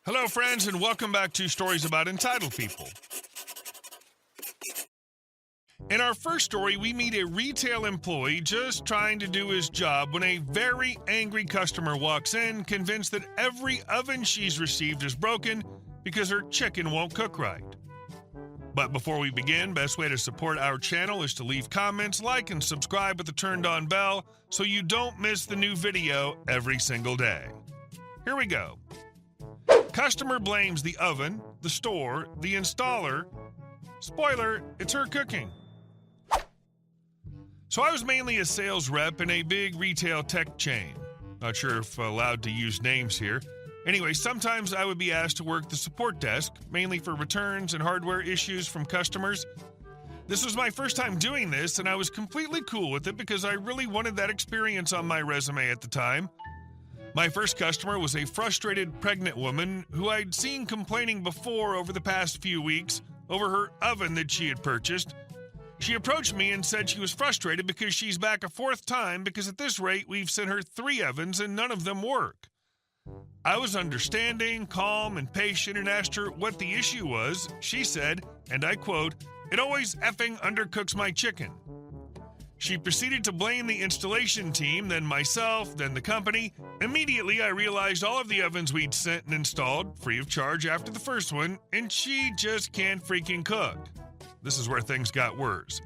Hello, friends, and welcome back to Stories About Entitled People. In our first story, we meet a retail employee just trying to do his job when a very angry customer walks in, convinced that every oven she's received is broken because her chicken won't cook right. But before we begin, best way to support our channel is to leave comments, like, and subscribe with the turned-on bell so you don't miss the new video every single day. Here we go. Customer blames the oven, the store, the installer. Spoiler, it's her cooking. So I was mainly a sales rep in a big retail tech chain. Not sure if allowed to use names here. Anyway, sometimes I would be asked to work the support desk, mainly for returns and hardware issues from customers. This was my first time doing this, and I was completely cool with it because I really wanted that experience on my resume at the time. My first customer was a frustrated pregnant woman who I'd seen complaining before over the past few weeks over her oven that she had purchased. She approached me and said she was frustrated because she's back a fourth time because at this rate we've sent her 3 ovens and none of them work. I was understanding, calm, and patient and asked her what the issue was. She said, and I quote, "It always effing undercooks my chicken." She proceeded to blame the installation team, then myself, then the company. Immediately, I realized all of the ovens we'd sent and installed, free of charge after the first one, and she just can't freaking cook. This is where things got worse.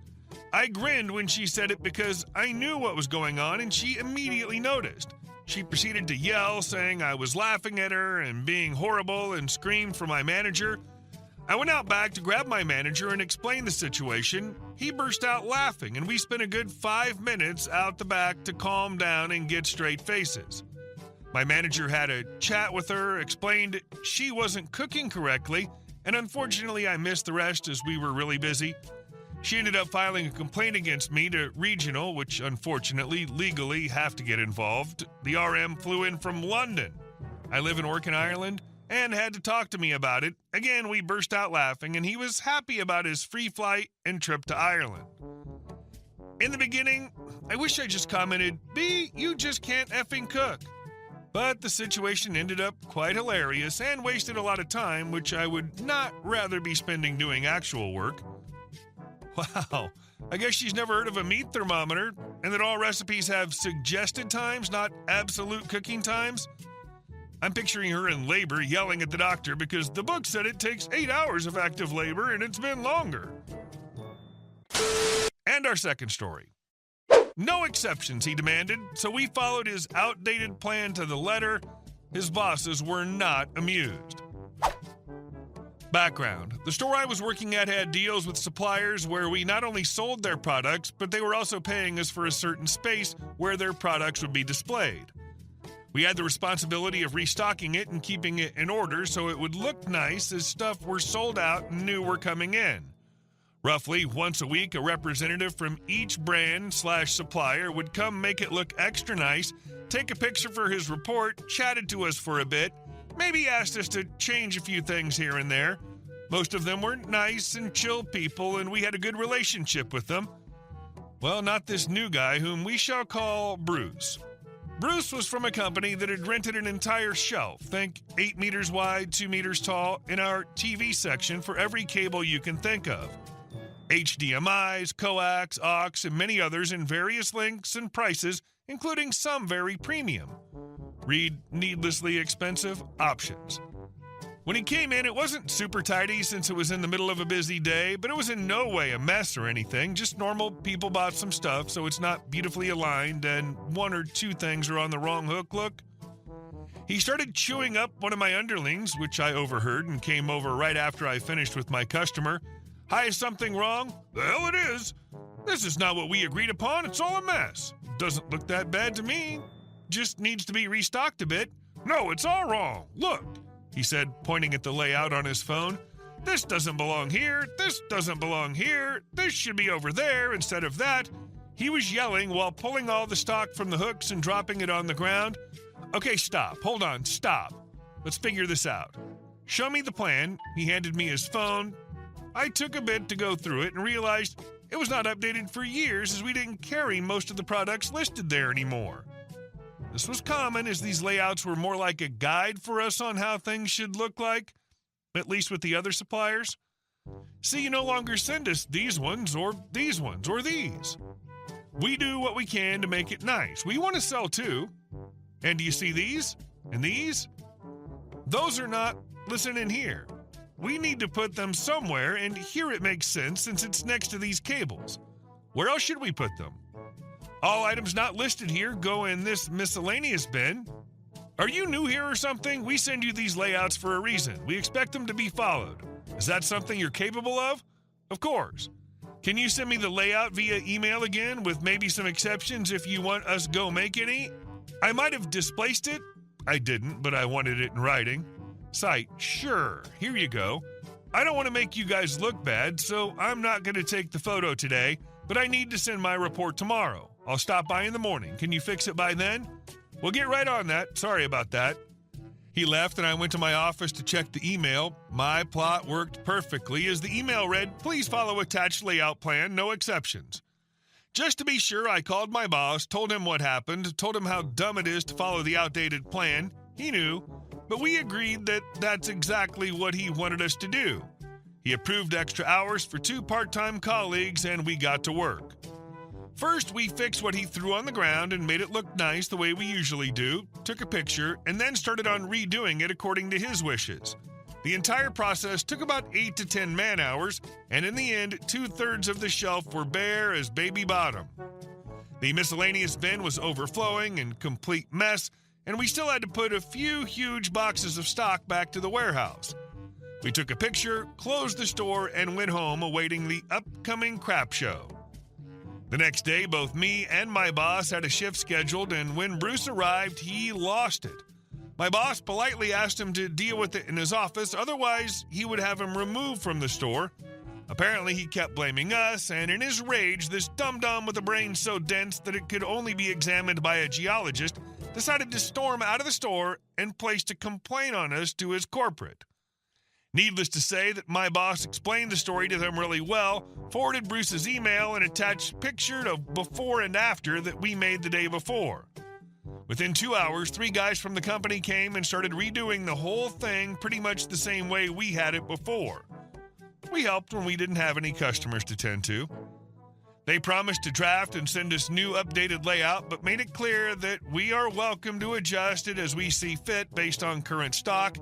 I grinned when she said it because I knew what was going on, and she immediately noticed. She proceeded to yell, saying I was laughing at her and being horrible, and screamed for my manager. I went out back to grab my manager and explain the situation. He burst out laughing, and we spent a good 5 minutes out the back to calm down and get straight faces. My manager had a chat with her, explained she wasn't cooking correctly, and unfortunately I missed the rest as we were really busy. She ended up filing a complaint against me to regional, which unfortunately legally have to get involved. The RM flew in from London. I live and work in Ireland, and had to talk to me about it. Again, we burst out laughing, and he was happy about his free flight and trip to Ireland. In the beginning, I wish I just commented, "B, you just can't effing cook." But the situation ended up quite hilarious and wasted a lot of time, which I would not rather be spending doing actual work. Wow, I guess she's never heard of a meat thermometer, and that all recipes have suggested times, not absolute cooking times. I'm picturing her in labor yelling at the doctor because the book said it takes 8 hours of active labor and it's been longer. And our second story. No exceptions, he demanded, so we followed his outdated plan to the letter. His bosses were not amused. Background. The store I was working at had deals with suppliers where we not only sold their products, but they were also paying us for a certain space where their products would be displayed. We had the responsibility of restocking it and keeping it in order so it would look nice as stuff were sold out and new were coming in. Roughly once a week, a representative from each brand/supplier would come make it look extra nice, take a picture for his report, chatted to us for a bit, maybe asked us to change a few things here and there. Most of them were nice and chill people, and we had a good relationship with them. Well, not this new guy, whom we shall call Bruce. Bruce was from a company that had rented an entire shelf, think 8 meters wide, 2 meters tall, in our TV section for every cable you can think of. HDMIs, coax, aux, and many others in various lengths and prices, including some very premium. Read needlessly expensive options. When he came in, it wasn't super tidy since it was in the middle of a busy day, but it was in no way a mess or anything. Just normal people bought some stuff, so it's not beautifully aligned and 1 or 2 things are on the wrong hook look. He started chewing up one of my underlings, which I overheard and came over right after I finished with my customer. "Hi, is something wrong?" "The hell it is. This is not what we agreed upon. It's all a mess. Doesn't look that bad to me. Just needs to be restocked a bit." "No, it's all wrong. Look," he said, pointing at the layout on his phone. "This doesn't belong here. This doesn't belong here. This should be over there instead of that." He was yelling while pulling all the stock from the hooks and dropping it on the ground. "Okay, stop. Hold on. Stop. Let's figure this out. Show me the plan." He handed me his phone. I took a bit to go through it and realized it was not updated for years as we didn't carry most of the products listed there anymore. This was common as these layouts were more like a guide for us on how things should look like, at least with the other suppliers. See, you no longer send us these ones or these ones or these. We do what we can to make it nice. We want to sell too. And do you see these? And these? Those are not, listen in here. We need to put them somewhere, and here it makes sense since it's next to these cables. Where else should we put them? All items not listed here go in this miscellaneous bin. Are you new here or something? We send you these layouts for a reason. We expect them to be followed. Is that something you're capable of? Of course. Can you send me the layout via email again with maybe some exceptions if you want us go make any? I might have displaced it. I didn't, but I wanted it in writing. Site, sure, here you go. I don't want to make you guys look bad, so I'm not going to take the photo today, but I need to send my report tomorrow. I'll stop by in the morning. Can you fix it by then? We'll get right on that. Sorry about that. He left and I went to my office to check the email. My plot worked perfectly as the email read, "Please follow attached layout plan, no exceptions." Just to be sure, I called my boss, told him what happened, told him how dumb it is to follow the outdated plan. He knew, but we agreed that that's exactly what he wanted us to do. He approved extra hours for 2 part-time colleagues and we got to work. First, we fixed what he threw on the ground and made it look nice the way we usually do, took a picture, and then started on redoing it according to his wishes. The entire process took about 8 to 10 man-hours, and in the end, 2/3 of the shelf were bare as baby bottom. The miscellaneous bin was overflowing and complete mess, and we still had to put a few huge boxes of stock back to the warehouse. We took a picture, closed the store, and went home awaiting the upcoming crap show. The next day, both me and my boss had a shift scheduled, and when Bruce arrived, he lost it. My boss politely asked him to deal with it in his office, otherwise he would have him removed from the store. Apparently, he kept blaming us, and in his rage, this dum-dum with a brain so dense that it could only be examined by a geologist decided to storm out of the store and placed a complaint on us to his corporate. Needless to say that my boss explained the story to them really well, forwarded Bruce's email, and attached picture of before and after that we made the day before. Within 2 hours, 3 guys from the company came and started redoing the whole thing pretty much the same way we had it before. We helped when we didn't have any customers to tend to. They promised to draft and send us new updated layout, but made it clear that we are welcome to adjust it as we see fit based on current stock.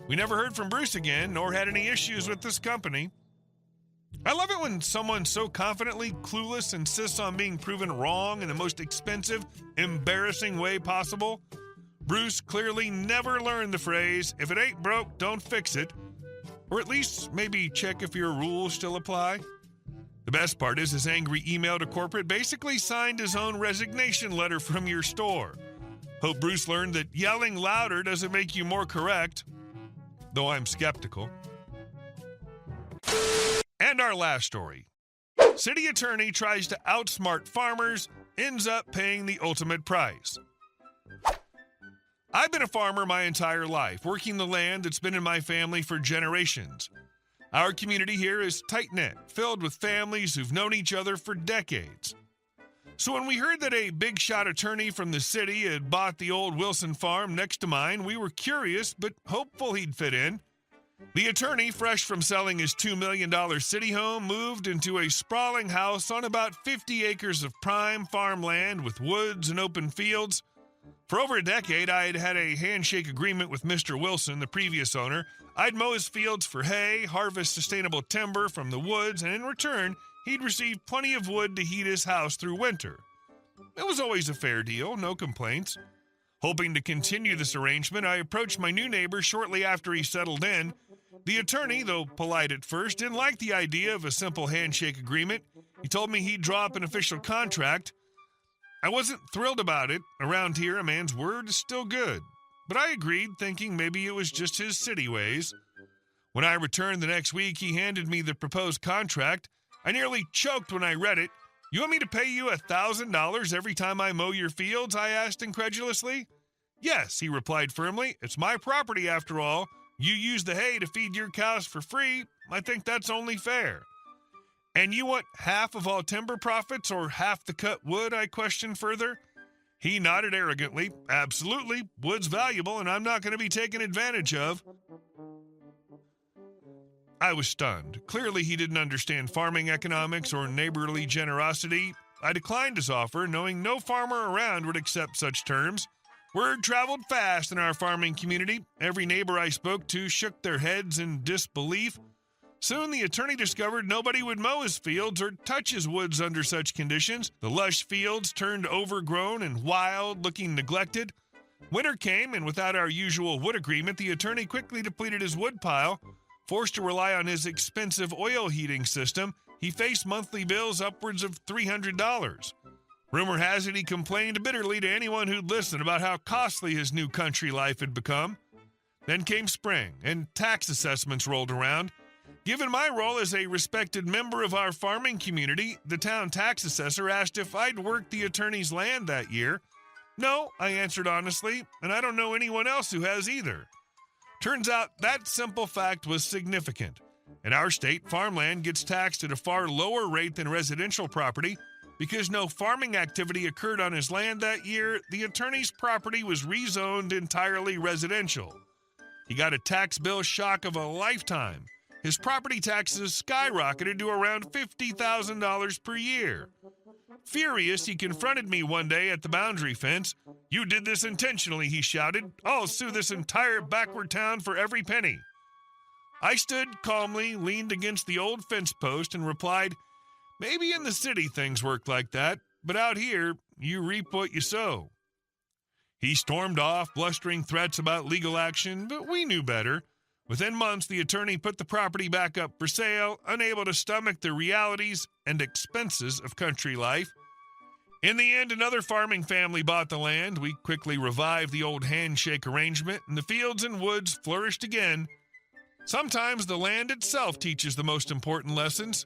We never heard from Bruce again, nor had any issues with this company. I love it when someone so confidently clueless insists on being proven wrong in the most expensive, embarrassing way possible. Bruce clearly never learned the phrase, "If it ain't broke, don't fix it," or at least maybe check if your rules still apply. The best part is his angry email to corporate basically signed his own resignation letter from your store. Hope Bruce learned that yelling louder doesn't make you more correct, though I'm skeptical. And our last story. City attorney tries to outsmart farmers, ends up paying the ultimate price. I've been a farmer my entire life, working the land that's been in my family for generations. Our community here is tight-knit, filled with families who've known each other for decades. So when we heard that a big-shot attorney from the city had bought the old Wilson farm next to mine, we were curious but hopeful he'd fit in. The attorney, fresh from selling his $2 million city home, moved into a sprawling house on about 50 acres of prime farmland with woods and open fields. For over a decade, I had had a handshake agreement with Mr. Wilson, the previous owner. I'd mow his fields for hay, harvest sustainable timber from the woods, and in return, he'd receive plenty of wood to heat his house through winter. It was always a fair deal, no complaints. Hoping to continue this arrangement, I approached my new neighbor shortly after he settled in. The attorney, though polite at first, didn't like the idea of a simple handshake agreement. He told me he'd draw up an official contract. I wasn't thrilled about it. Around here, a man's word is still good. But I agreed, thinking maybe it was just his city ways. When I returned the next week, he handed me the proposed contract. I nearly choked when I read it. "You want me to pay you $1,000 every time I mow your fields?" I asked incredulously. "Yes," he replied firmly. "It's my property after all. You use the hay to feed your cows for free. I think that's only fair." "And you want half of all timber profits or half the cut wood?" I questioned further. He nodded arrogantly. Absolutely, wood's valuable and I'm not going to be taken advantage of. I was stunned. Clearly he didn't understand farming economics or neighborly generosity. I declined his offer, knowing no farmer around would accept such terms. Word traveled fast in our farming community. Every neighbor I spoke to shook their heads in disbelief. Soon the attorney discovered nobody would mow his fields or touch his woods under such conditions. The lush fields turned overgrown and wild, looking neglected. Winter came, and without our usual wood agreement, the attorney quickly depleted his wood pile. Forced to rely on his expensive oil heating system, he faced monthly bills upwards of $300. Rumor has it he complained bitterly to anyone who'd listen about how costly his new country life had become. Then came spring, and tax assessments rolled around. Given my role as a respected member of our farming community, the town tax assessor asked if I'd worked the attorney's land that year. No, I answered honestly, and I don't know anyone else who has either. Turns out that simple fact was significant. In our state, farmland gets taxed at a far lower rate than residential property. Because no farming activity occurred on his land that year, the attorney's property was rezoned entirely residential. He got a tax bill shock of a lifetime. His property taxes skyrocketed to around $50,000 per year. Furious, he confronted me one day at the boundary fence. "You did this intentionally," he shouted. "I'll sue this entire backward town for every penny." I stood calmly, leaned against the old fence post, and replied, "Maybe in the city things work like that, but out here, you reap what you sow." He stormed off, blustering threats about legal action, but we knew better. Within months, the attorney put the property back up for sale, unable to stomach the realities and expenses of country life. In the end, another farming family bought the land. We quickly revived the old handshake arrangement, and the fields and woods flourished again. Sometimes the land itself teaches the most important lessons.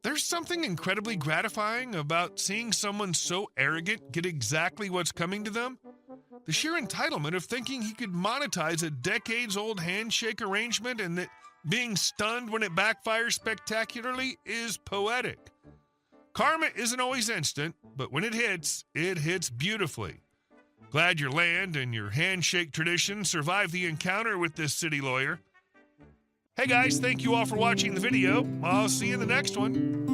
There's something incredibly gratifying about seeing someone so arrogant get exactly what's coming to them. The sheer entitlement of thinking he could monetize a decades-old handshake arrangement and that being stunned when it backfires spectacularly is poetic. Karma isn't always instant, but when it hits beautifully. Glad your land and your handshake tradition survived the encounter with this city lawyer. Hey guys, thank you all for watching the video. I'll see you in the next one.